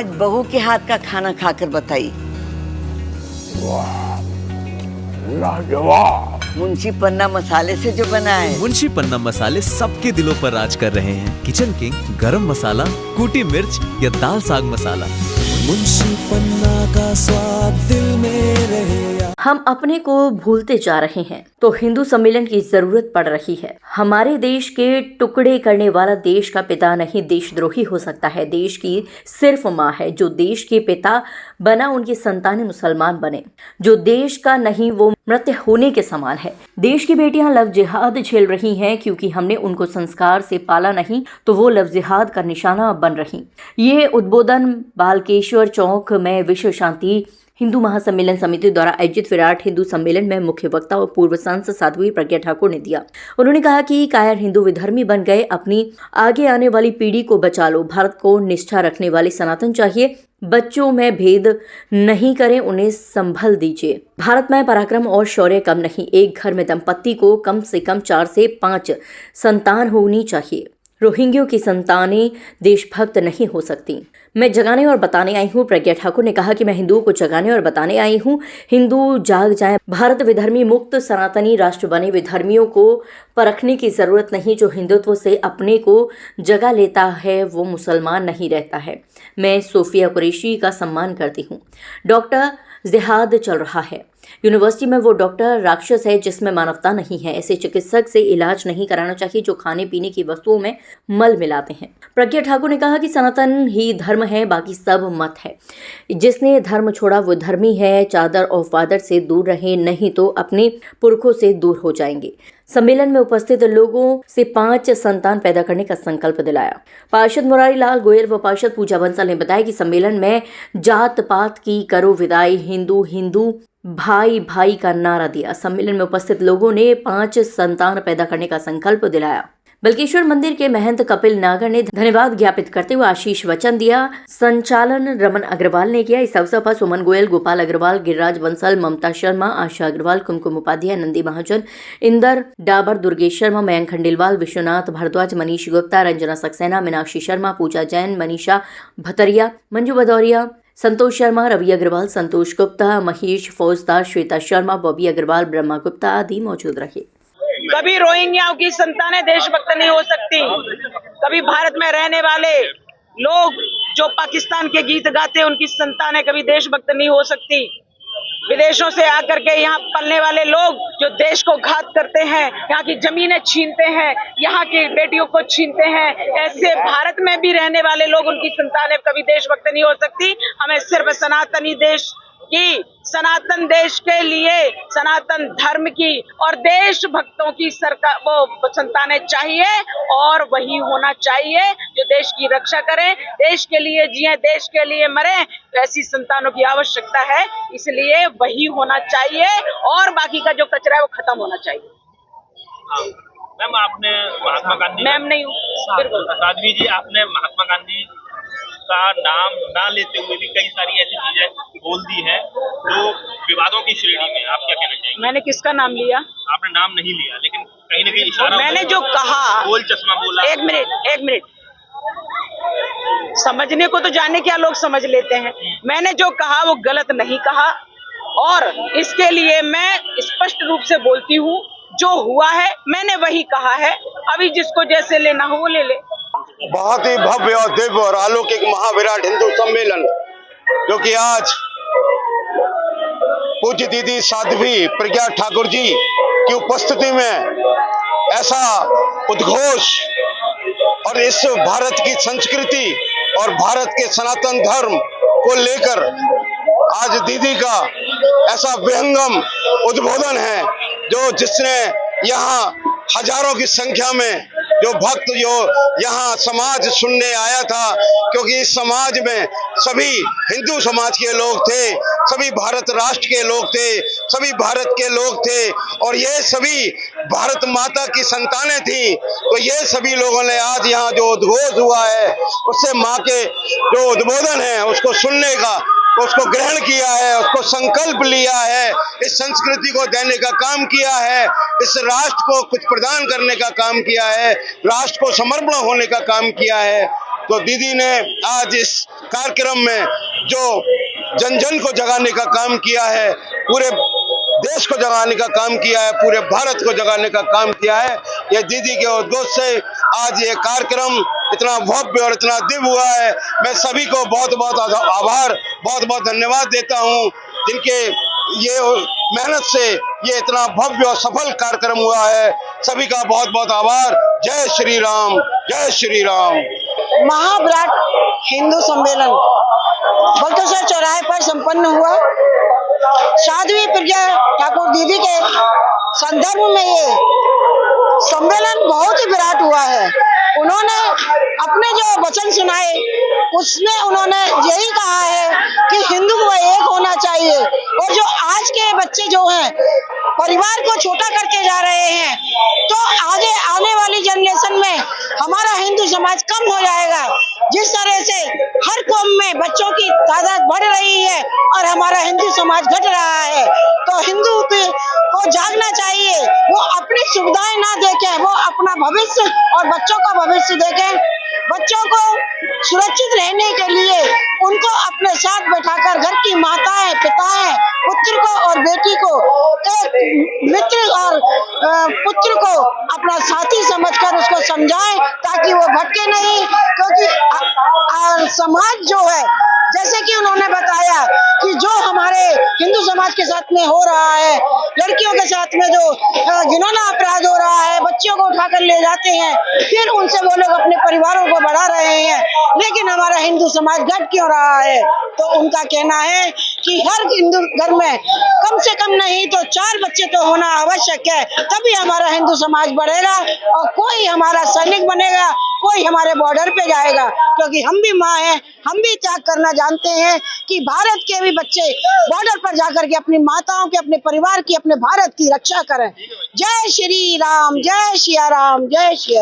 आज बहू के हाथ का खाना खाकर बताई। लाजवाब। मुंशी पन्ना मसाले से जो बना है। मुंशी पन्ना मसाले सबके दिलों पर राज कर रहे हैं। किचन किंग, गरम मसाला, कूटी मिर्च या दाल साग मसाला, मुंशी पन्ना का स्वाद दिल में रहे। हम अपने को भूलते जा रहे हैं तो हिंदू सम्मेलन की जरूरत पड़ रही है। हमारे देश के टुकड़े करने वाला देश का पिता नहीं देशद्रोही हो सकता है। देश की सिर्फ माँ है। जो देश के पिता बना उनकी संतानें मुसलमान बने। जो देश का नहीं वो मृत होने के समान है। देश की बेटियां लव जिहाद झेल रही हैं क्योंकि हमने उनको संस्कार से पाला नहीं तो वो लव जिहाद का निशाना बन रही। ये उद्बोधन बालकेश्वर चौक में विश्व शांति हिंदू महासम्मेलन समिति द्वारा आयोजित विराट हिंदू सम्मेलन में मुख्य वक्ता और पूर्व सांसद साध्वी प्रज्ञा ठाकुर ने दिया। उन्होंने कहा कि कायर हिंदू विधर्मी बन गए। अपनी आगे आने वाली पीढ़ी को बचा लो। भारत को निष्ठा रखने वाले सनातन चाहिए। बच्चों में भेद नहीं करें, उन्हें संभल दीजिए। भारत में पराक्रम और शौर्य कम नहीं। एक घर में दंपत्ति को कम से कम 4 से 5 संतान होनी चाहिए। रोहिंग्यों की संतानें देशभक्त नहीं हो सकती। मैं जगाने और बताने आई हूँ। प्रज्ञा ठाकुर ने कहा कि मैं हिंदुओं को जगाने और बताने आई हूँ। हिंदू जाग जाएं। भारत विधर्मी मुक्त सनातनी राष्ट्र बने। विधर्मियों को परखने की जरूरत नहीं। जो हिंदुत्व से अपने को जगा लेता है वो मुसलमान नहीं रहता है। मैं सोफिया कुरैशी का सम्मान करती हूँ। डॉक्टर जिहाद चल रहा है। यूनिवर्सिटी में वो डॉक्टर राक्षस है जिसमें मानवता नहीं है। ऐसे चिकित्सक से इलाज नहीं कराना चाहिए जो खाने पीने की वस्तुओं में मल मिलाते हैं। प्रज्ञा ठाकुर ने कहा कि सनातन ही धर्म है, बाकी सब मत है। जिसने धर्म छोड़ा वो धर्मी है। चादर और फादर से दूर रहे, नहीं तो अपने पुरखों से दूर हो जाएंगे। सम्मेलन में उपस्थित लोगों से 5 संतान पैदा करने का संकल्प दिलाया। पार्षद मुरारी लाल गोयल व पार्षद पूजा बंसल ने बताया कि सम्मेलन में जात पात की करो विदाई, हिंदू हिंदू भाई भाई का नारा दिया। सम्मेलन में उपस्थित लोगों ने 5 संतान पैदा करने का संकल्प दिलाया। बल्केश्वर मंदिर के महंत कपिल नागर ने धन्यवाद ज्ञापित करते हुए आशीष वचन दिया। संचालन रमन अग्रवाल ने किया। इस अवसर पर सुमन गोयल, गोपाल अग्रवाल, गिरिराज बंसल, ममता शर्मा, आशा अग्रवाल, कुमकुम उपाध्याय, नंदी महाजन, इंदर डाबर, दुर्गेश शर्मा, मयंक खंडेलवाल, विश्वनाथ भारद्वाज, मनीष गुप्ता, रंजना सक्सेना, मीनाक्षी शर्मा, पूजा जैन, मनीषा भतरिया, मंजू भदौरिया, संतोष शर्मा, रवि अग्रवाल, संतोष गुप्ता, महेश फौजदार, श्वेता शर्मा, बॉबी अग्रवाल, ब्रह्मा गुप्ता आदि मौजूद रहे। कभी रोहिंग्याओं की संतानें देशभक्त नहीं हो सकती। कभी भारत में रहने वाले लोग जो पाकिस्तान के गीत गाते हैं उनकी संतानें कभी देशभक्त नहीं हो सकती। विदेशों से आकर के यहाँ पलने वाले लोग जो देश को घात करते हैं, यहाँ की जमीनें छीनते हैं, यहाँ की बेटियों को छीनते हैं, ऐसे भारत में भी रहने वाले लोग उनकी संतानें कभी देशभक्त नहीं हो सकती। हमें सिर्फ सनातनी देश की, सनातन देश के लिए, सनातन धर्म की और देशभक्तों की सरकार वो संतानें चाहिए और वही होना चाहिए जो देश की रक्षा करें, देश के लिए जिए, देश के लिए मरे। ऐसी संतानों की आवश्यकता है, इसलिए वही होना चाहिए और बाकी का जो कचरा है वो खत्म होना चाहिए। मैम, आपने महात्मा गांधी, मैम नहीं हूँ, साध्वी जी, आपने महात्मा गांधी का नाम ना लेते हुए भी कई सारी ऐसी चीजें बोल दी हैं जो विवादों की श्रेणी में। आप क्या कहना चाहेंगे? मैंने किसका नाम लिया? आपने नाम नहीं लिया, लेकिन कहीं न कहीं इशारा, मैंने जो कहा, गोल चश्मा बोला। एक मिनट, समझने को तो जाने क्या लोग समझ लेते हैं। मैंने जो कहा वो गलत नहीं कहा और इसके लिए मैं स्पष्ट रूप से बोलती हूँ। जो हुआ है मैंने वही कहा है। अभी जिसको जैसे लेना हो वो ले ले। बहुत ही भव्य और दिव्य और अलौकिक महाविराट हिंदू सम्मेलन जो कि आज पूज्य दीदी साध्वी प्रज्ञा ठाकुर जी की उपस्थिति में ऐसा उद्घोष और इस भारत की संस्कृति और भारत के सनातन धर्म को लेकर आज दीदी का ऐसा विहंगम उद्बोधन है जो जिसने यहाँ हजारों की संख्या में जो भक्त जो यहाँ समाज सुनने आया था, क्योंकि इस समाज में सभी हिंदू समाज के लोग थे, सभी भारत राष्ट्र के लोग थे, सभी भारत के लोग थे और ये सभी भारत माता की संतानें थी। तो ये सभी लोगों ने आज यहाँ जो उद्घोष हुआ है उससे माँ के जो उद्बोधन है उसको सुनने का, उसको ग्रहण किया है, उसको संकल्प लिया है, इस संस्कृति को देने का काम किया है, इस राष्ट्र को कुछ प्रदान करने का काम किया है, राष्ट्र को समर्पण होने का काम किया है। तो दीदी ने आज इस कार्यक्रम में जो जन जन को जगाने का काम किया है, पूरे देश को जगाने का काम किया है, पूरे भारत को जगाने का काम किया है, ये दीदी के उद्घोष से आज ये कार्यक्रम इतना भव्य और इतना दिव्य हुआ है। मैं सभी को बहुत बहुत आभार, बहुत बहुत धन्यवाद देता हूँ, जिनके ये मेहनत से ये इतना भव्य और सफल कार्यक्रम हुआ है। सभी का बहुत बहुत आभार। जय श्री राम, जय श्री राम। महाविराट हिंदू सम्मेलन बलथोसर चौराहे पर संपन्न हुआ। साध्वी प्रज्ञा ठाकुर दीदी के संदर्भ में ये सम्मेलन बहुत ही विराट हुआ है। उन्होंने अपने जो वचन सुनाए उसमें उन्होंने यही कहा है कि हिंदू को एक होना चाहिए, और जो आज के बच्चे जो हैं परिवार को छोटा करके जा रहे हैं, तो आगे आने वाली जनरेशन में हमारा हिंदू समाज कम हो जाएगा। जिस तरह से हर कौम में बच्चों की तादाद बढ़ रही है और हमारा हिंदू समाज घट रहा है, तो हिंदू को जागना चाहिए। वो अपनी सुविधाएं ना देखें, वो अपना भविष्य और बच्चों का भविष्य देखें। बच्चों को सुरक्षित रहने के लिए उनको अपने साथ बैठाकर घर की माताएं, पिताएं पुत्र को और बेटी को एक मित्र और पुत्र को अपना साथी समझकर उसको समझाएं, ताकि वो भटके नहीं। क्योंकि समाज जो है, जैसे कि उन्होंने बताया कि जो हमारे हिंदू समाज के साथ में हो रहा है, लड़कियों के साथ में जो घिनौना अपराध हो रहा है, बच्चियों को उठाकर ले जाते हैं, फिर उनसे वो लोग अपने परिवारों को बढ़ा रहे हैं, लेकिन हमारा हिंदू समाज घट क्यों रहा है? तो उनका कहना है कि हर हिंदू घर में कम से कम नहीं तो 4 बच्चे तो होना आवश्यक है, तभी हमारा हिंदू समाज बढ़ेगा और कोई हमारा सैनिक बनेगा, कोई हमारे बॉर्डर पे जाएगा। क्योंकि हम भी माँ हैं, हम भी त्याग करना जानते हैं कि भारत के भी बच्चे बॉर्डर पर जाकर के अपनी माताओं के, अपने परिवार की, अपने भारत की रक्षा करें। जय श्री राम, जय सिया राम, जय सिया।